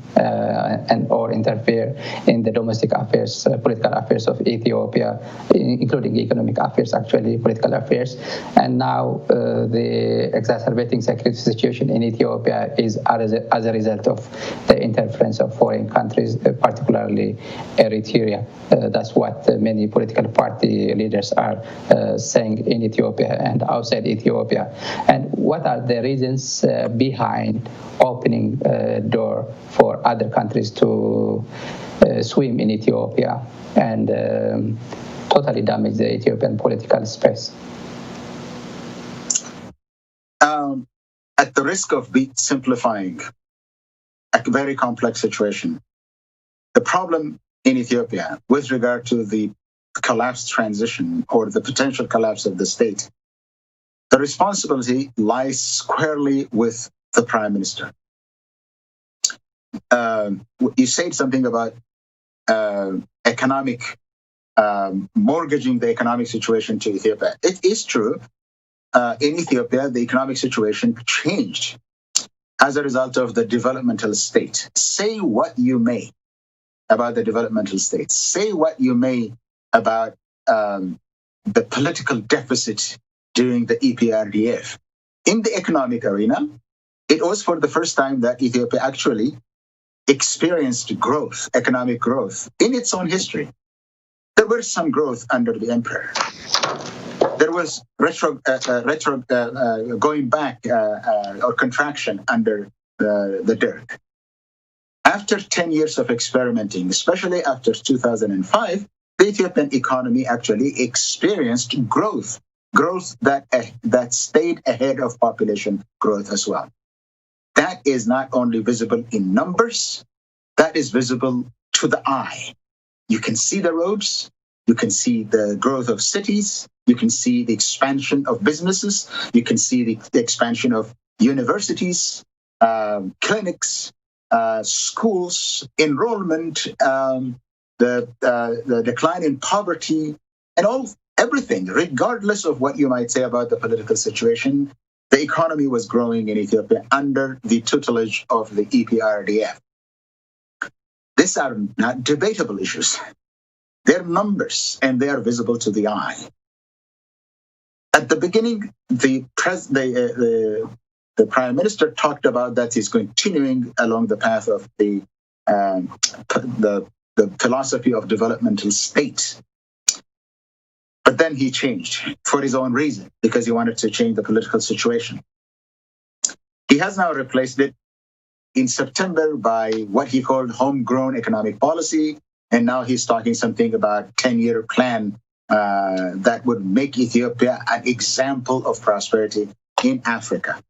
or interfere in the domestic affairs, political affairs of Ethiopia, including economic affairs, actually, political affairs. And now the exacerbating security situation in Ethiopia is as a result of the interference of foreign countries, particularly Eritrea. That's what many political party leaders are saying in Ethiopia and outside Ethiopia. And what are the reasons behind opening a door for other countries to swim in Ethiopia and totally damage the Ethiopian political space? At the risk of simplifying a very complex situation, the problem in Ethiopia with regard to the collapsed transition or the potential collapse of the state, the responsibility lies squarely with the Prime Minister. You said something about economic, mortgaging the economic situation to Ethiopia. It is true. In Ethiopia, the economic situation changed as a result of the developmental state. Say what you may about the developmental state. Say what you may about the political deficit during the EPRDF. In the economic arena, it was for the first time that Ethiopia actually experienced growth, economic growth, in its own history. There was some growth under the emperor. There was going back or contraction under the Derg. After 10 years of experimenting, especially after 2005, the Ethiopian economy actually experienced growth that stayed ahead of population growth as well. That is not only visible in numbers, that is visible to the eye. You can see the roads, you can see the growth of cities, you can see the expansion of businesses, you can see the expansion of universities, clinics, schools, enrollment, the decline in poverty, and everything, regardless of what you might say about the political situation. The economy was growing in Ethiopia under the tutelage of the EPRDF. These are not debatable issues. They're numbers, and they are visible to the eye. At the beginning, the prime minister talked about that he's continuing along the path of the philosophy of developmental state. But then he changed for his own reason, because he wanted to change the political situation. He has now replaced it in September by what he called homegrown economic policy. And now he's talking something about 10-year plan that would make Ethiopia an example of prosperity in Africa.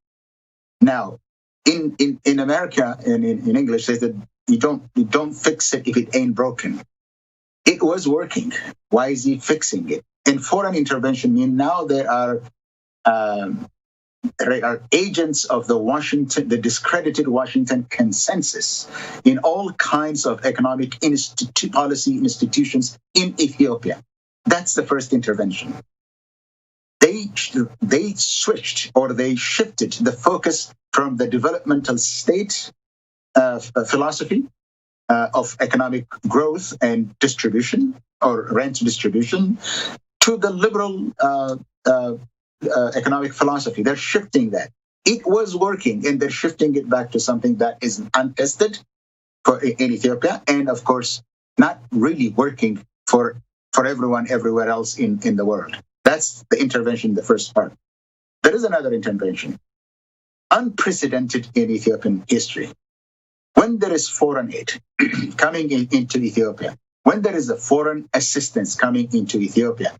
Now, in America, in English, they said you don't fix it if it ain't broken. It was working. Why is he fixing it? And foreign intervention means now there are agents of the discredited Washington consensus in all kinds of economic policy institutions in Ethiopia. That's the first intervention. They switched, or they shifted the focus from the developmental state philosophy of economic growth and distribution, or rent distribution, to the liberal economic philosophy. They're shifting that. It was working, and they're shifting it back to something that is untested in Ethiopia, and of course, not really working for everyone everywhere else in the world. That's the intervention, the first part. There is another intervention, unprecedented in Ethiopian history. When there is foreign aid coming into Ethiopia, when there is a foreign assistance coming into Ethiopia,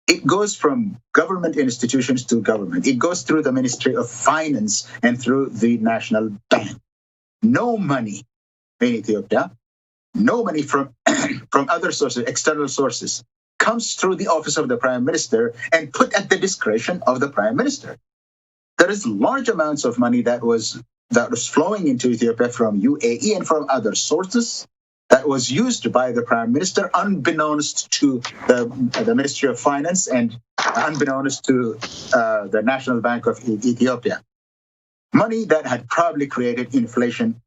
it goes from government institutions to government. It goes through the Ministry of Finance and through the National Bank. No money in Ethiopia, no money from other sources, external sources, comes through the office of the Prime Minister and put at the discretion of the Prime Minister. There is large amounts of money that was flowing into Ethiopia from UAE and from other sources that was used by the Prime Minister, unbeknownst to the Ministry of Finance and unbeknownst to the National Bank of Ethiopia. Money that had probably created inflation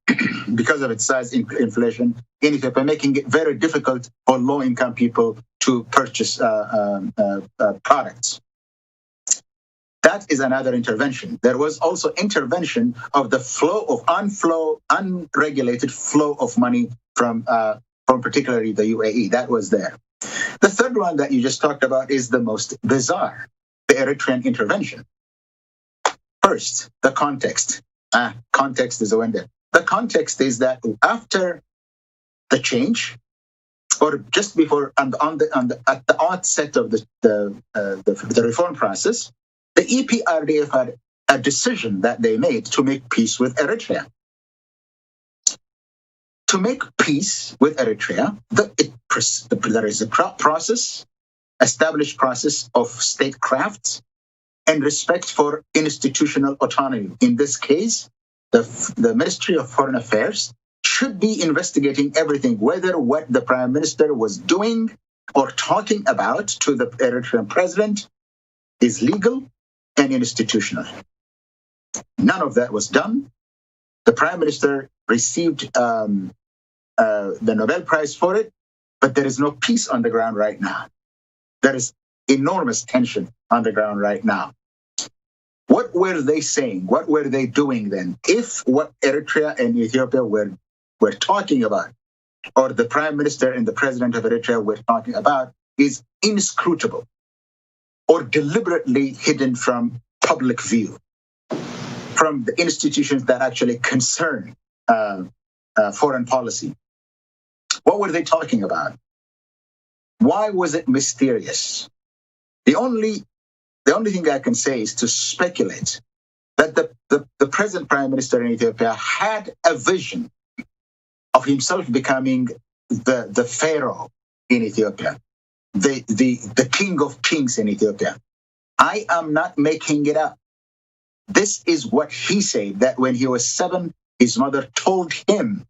because of its size, inflation in Ethiopia, making it very difficult for low-income people to purchase products. That is another intervention. There was also intervention of the flow of unregulated flow of money from particularly the UAE. That was there. The third one that you just talked about is the most bizarre, the Eritrean intervention. First, the context. Context is a window. The context is that after the change, or just before, at the outset of the reform process, the EPRDF had a decision that they made to make peace with Eritrea. To make peace with Eritrea, there is a established process of statecraft and respect for institutional autonomy. In this case, the Ministry of Foreign Affairs should be investigating everything, whether what the prime minister was doing or talking about to the Eritrean president is legal and institutional. None of that was done. The prime minister received the Nobel Prize for it, but there is no peace on the ground right now. There is enormous tension on the ground right now. What were they saying? What were they doing then? If what Eritrea and Ethiopia were talking about, or the prime minister and the president of Eritrea were talking about, is inscrutable or deliberately hidden from public view, from the institutions that actually concern foreign policy. What were they talking about? Why was it mysterious? The only thing I can say is to speculate that the present prime minister in Ethiopia had a vision of himself becoming the pharaoh in Ethiopia, the king of kings in Ethiopia. I am not making it up. This is what he said, that when he was 7, his mother told him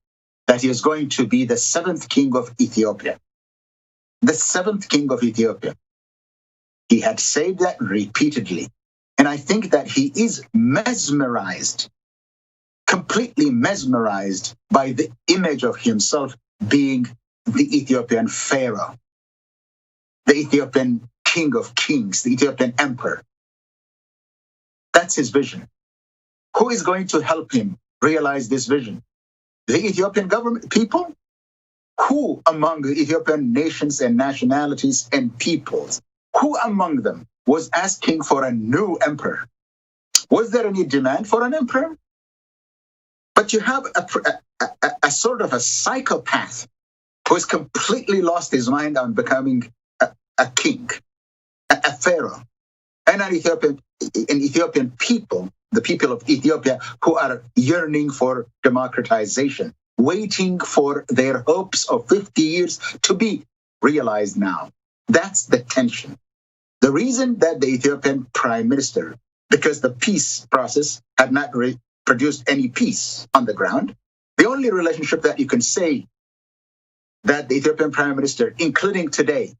that he was going to be the 7th king of Ethiopia. The 7th king of Ethiopia. He had said that repeatedly. And I think that he is mesmerized, completely mesmerized by the image of himself being the Ethiopian pharaoh, the Ethiopian king of kings, the Ethiopian emperor. That's his vision. Who is going to help him realize this vision? The Ethiopian government, people? Who among the Ethiopian nations and nationalities and peoples, who among them was asking for a new emperor? Was there any demand for an emperor? But you have a sort of a psychopath who has completely lost his mind on becoming a king, a pharaoh, and an Ethiopian people, the people of Ethiopia, who are yearning for democratization, waiting for their hopes of 50 years to be realized now. That's the tension. The reason that the Ethiopian prime minister, because the peace process had not produced any peace on the ground, the only relationship that you can say that the Ethiopian prime minister, including today,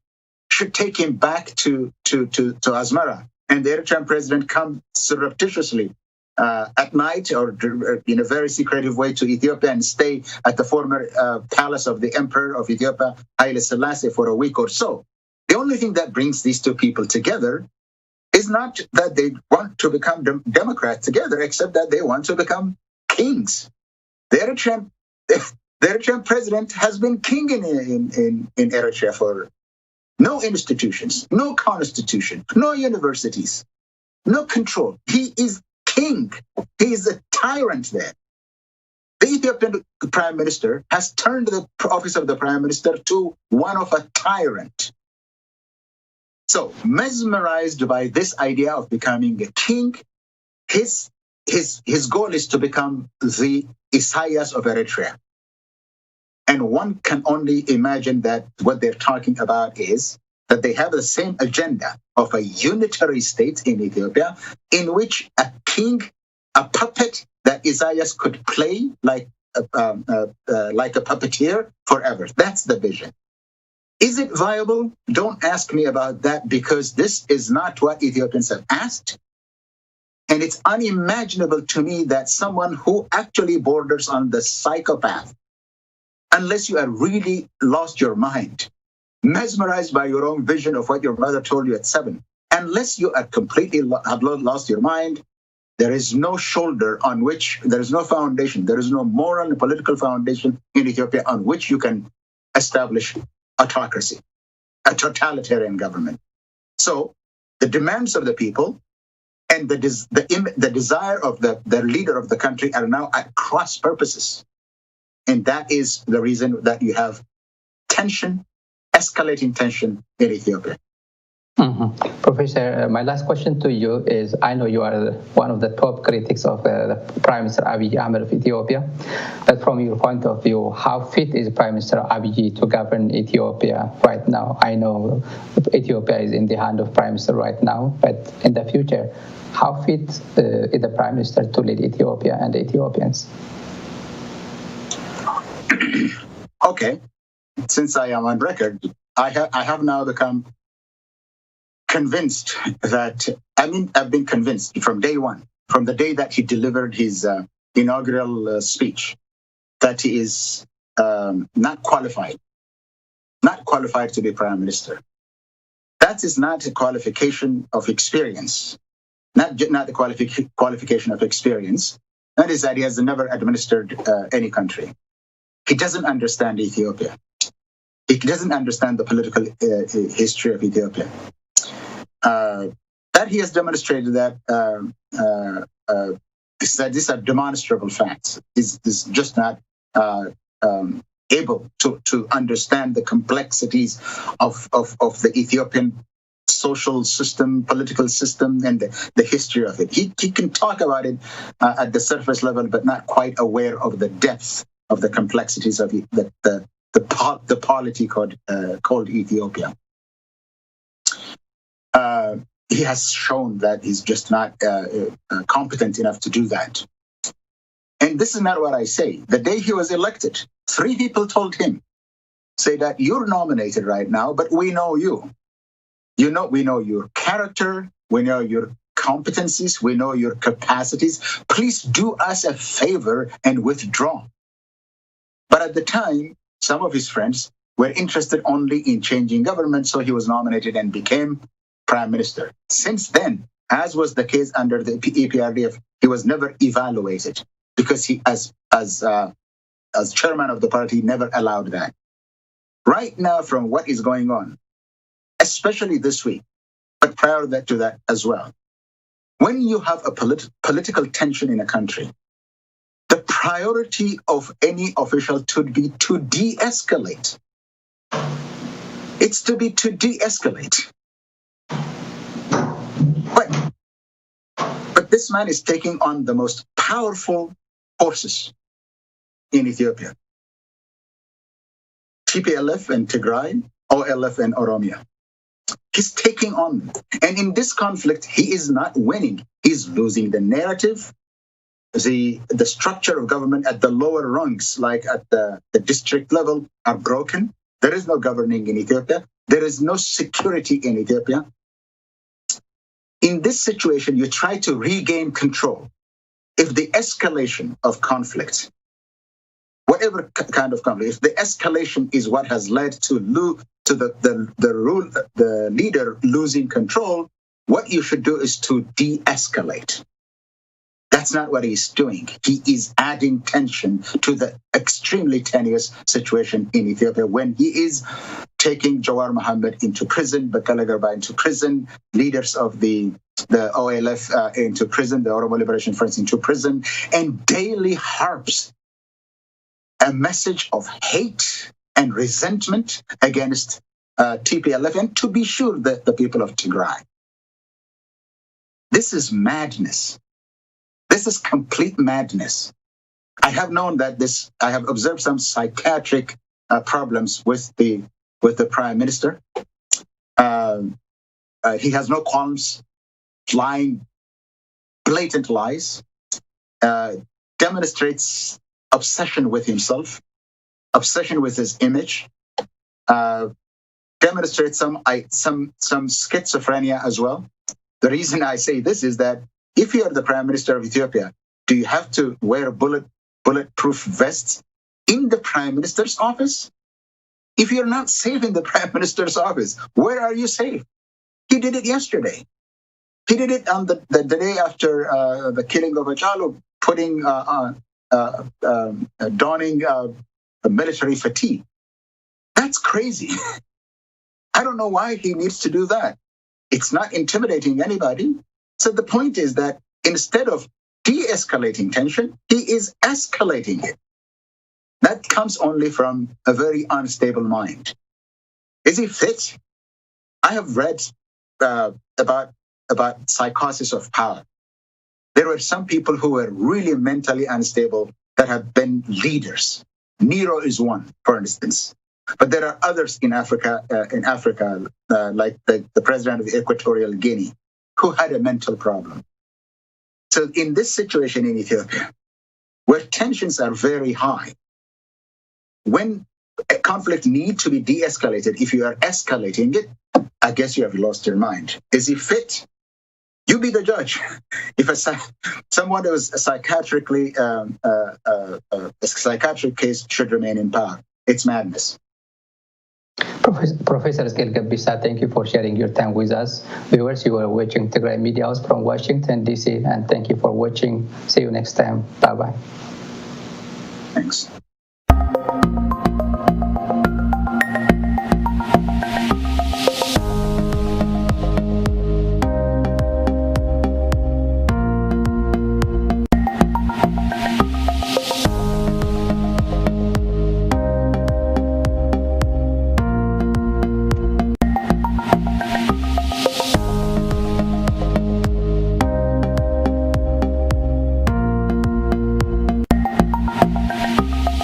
should take him back to Asmara, and the Eritrean president come surreptitiously at night or in a very secretive way to Ethiopia and stay at the former palace of the emperor of Ethiopia, Haile Selassie, for a week or so. The only thing that brings these two people together is not that they want to become democrats together, except that they want to become kings. The Eritrean president has been king in Eritrea for no institutions, no constitution, no universities, no control. He is king. He is a tyrant there. The Ethiopian prime minister has turned the office of the prime minister to one of a tyrant. So, mesmerized by this idea of becoming a king, his goal is to become the Isaias of Eritrea. And one can only imagine that what they're talking about is that they have the same agenda of a unitary state in Ethiopia, in which a king, a puppet that Isaias could play like a puppeteer forever. That's the vision. Is it viable? Don't ask me about that, because this is not what Ethiopians have asked. And it's unimaginable to me that someone who actually borders on the psychopath, unless you are really lost your mind, mesmerized by your own vision of what your mother told you at 7, unless you are completely have lost your mind, there is no shoulder on which, there is no foundation, there is no moral and political foundation in Ethiopia on which you can establish autocracy, a totalitarian government. So the demands of the people and the desire of the leader of the country are now at cross purposes. And that is the reason that you have tension, escalating tension in Ethiopia. Mm-hmm. Professor, my last question to you is, I know you are one of the top critics of the Prime Minister Abiy Ahmed of Ethiopia, but from your point of view, how fit is Prime Minister Abiy to govern Ethiopia right now? I know Ethiopia is in the hand of Prime Minister right now, but in the future, how fit is the Prime Minister to lead Ethiopia and the Ethiopians? Okay, since I am on record, I have now become convinced that, I've been convinced from day one, from the day that he delivered his inaugural speech, that he is not qualified to be prime minister. That is not a qualification of experience, not the qualification of experience. That is that he has never administered any country. He doesn't understand Ethiopia. He doesn't understand the political history of Ethiopia. That he has demonstrated that these are demonstrable facts. Is just not able to understand the complexities of the Ethiopian social system, political system, and the history of it. He can talk about it at the surface level, but not quite aware of the depth of the complexities of the polity called Ethiopia. He has shown that he's just not competent enough to do that. And this is not what I say. The day he was elected, 3 people told him, say that you're nominated right now, but we know you. We know your character, we know your competencies, we know your capacities. Please do us a favor and withdraw. But at the time, some of his friends were interested only in changing government, so he was nominated and became prime minister. Since then, as was the case under the EPRDF, he was never evaluated because he, as chairman of the party, never allowed that. Right now, from what is going on, especially this week, but prior to that as well, when you have a political tension in a country, the priority of any official should be to de-escalate. It's to de-escalate. But this man is taking on the most powerful forces in Ethiopia. TPLF and Tigray, OLF and Oromo. He's taking on them. And in this conflict, he is not winning. He's losing the narrative. The structure of government at the lower rungs, like at the district level, are broken. There is no governing in Ethiopia. There is no security in Ethiopia. In this situation, you try to regain control. If the escalation of conflict, whatever kind of conflict, if the escalation is what has led to the leader losing control, what you should do is to de-escalate. That's not what he's doing. He is adding tension to the extremely tenuous situation in Ethiopia when he is taking Jawar Mohammed into prison, Bekele Garba into prison, leaders of the OLF into prison, the Oromo Liberation Front into prison, and daily harps a message of hate and resentment against TPLF, and to be sure, the people of Tigray. This is madness. This is complete madness. I have known that I have observed some psychiatric problems with the prime minister. He has no qualms lying blatant lies, demonstrates obsession with himself, obsession with his image, demonstrates some schizophrenia as well. The reason I say this is that if you are the prime minister of Ethiopia, do you have to wear bulletproof vests in the prime minister's office? If you're not safe in the prime minister's office, where are you safe? He did it yesterday. He did it on the day after the killing of Achalu, donning military fatigue. That's crazy. I don't know why he needs to do that. It's not intimidating anybody. So the point is that instead of de-escalating tension, he is escalating it. That comes only from a very unstable mind. Is he fit? I have read about psychosis of power. There were some people who were really mentally unstable that have been leaders. Nero is one, for instance. But there are others in Africa, like the president of Equatorial Guinea, who had a mental problem. So in this situation in Ethiopia, where tensions are very high, when a conflict needs to be de-escalated, if you are escalating it, I guess you have lost your mind. Is he fit? You be the judge. If someone who's a psychiatric case should remain in power, it's madness. Professor Skill Gabisa, thank you for sharing your time with us. Viewers, you are watching Tigray Media House from Washington, D.C., and thank you for watching. See you next time. Bye-bye. Thanks.